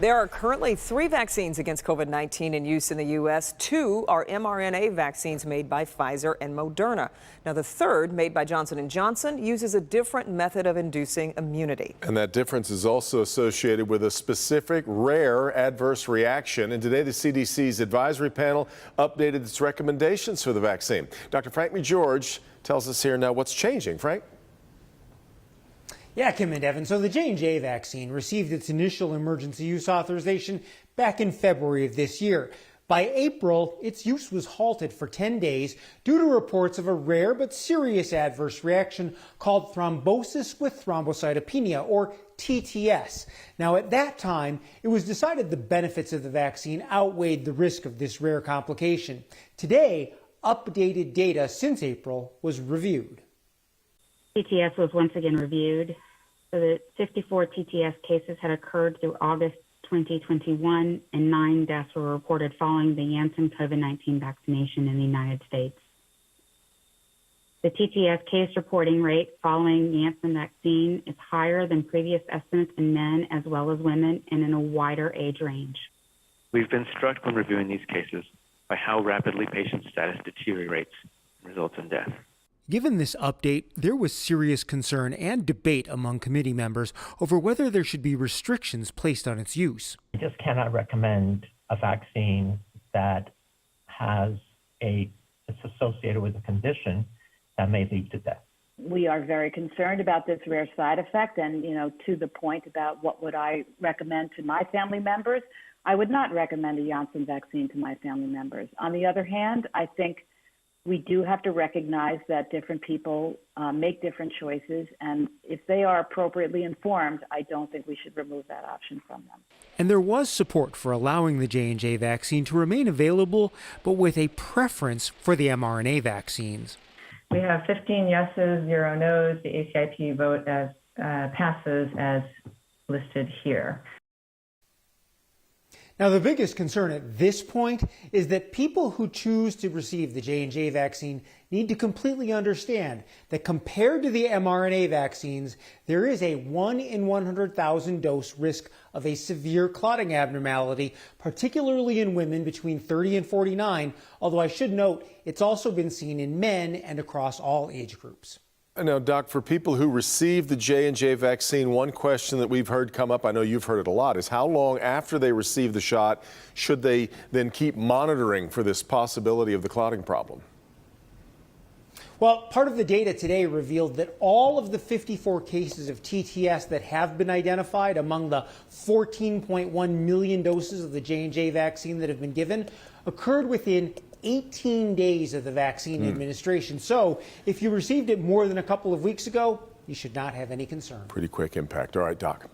There are currently 3 vaccines against COVID-19 in use in the U.S. 2 are mRNA vaccines made by Pfizer and Moderna. Now, the third, made by Johnson & Johnson, uses a different method of inducing immunity. And that difference is also associated with a specific rare adverse reaction. And today, the CDC's advisory panel updated its recommendations for the vaccine. Dr. Frank McGeorge tells us here now what's changing. Frank? Yeah, Kim and Evan. So the J&J vaccine received its initial emergency use authorization back in February of this year. By April, its use was halted for 10 days due to reports of a rare but serious adverse reaction called thrombosis with thrombocytopenia, or TTS. Now, at that time, it was decided the benefits of the vaccine outweighed the risk of this rare complication. Today, updated data since April was reviewed. TTS was once again reviewed. So the 54 TTS cases had occurred through August 2021, and 9 deaths were reported following the Janssen COVID-19 vaccination in the United States. The TTS case reporting rate following Janssen vaccine is higher than previous estimates in men as well as women and in a wider age range. We've been struck when reviewing these cases by how rapidly patient status deteriorates and results in death. Given this update, there was serious concern and debate among committee members over whether there should be restrictions placed on its use. I just cannot recommend a vaccine that is associated with a condition that may lead to death. We are very concerned about this rare side effect, and to the point about what would I recommend to my family members, I would not recommend a Janssen vaccine to my family members. On the other hand, I think we do have to recognize that different people make different choices, and if they are appropriately informed, I don't think we should remove that option from them. And there was support for allowing the J&J vaccine to remain available, but with a preference for the mRNA vaccines. We have 15 yeses, 0 noes. The ACIP vote passes as listed here. Now, the biggest concern at this point is that people who choose to receive the J&J vaccine need to completely understand that compared to the mRNA vaccines, there is a 1 in 100,000 dose risk of a severe clotting abnormality, particularly in women between 30 and 49, although I should note it's also been seen in men and across all age groups. Now, Doc, for people who receive the J&J vaccine, one question that we've heard come up, I know you've heard it a lot, is how long after they receive the shot should they then keep monitoring for this possibility of the clotting problem? Well, part of the data today revealed that all of the 54 cases of TTS that have been identified among the 14.1 million doses of the J&J vaccine that have been given occurred within 18 days of the vaccine administration. So if you received it more than a couple of weeks ago, you should not have any concern. Pretty quick impact. All right, Doc.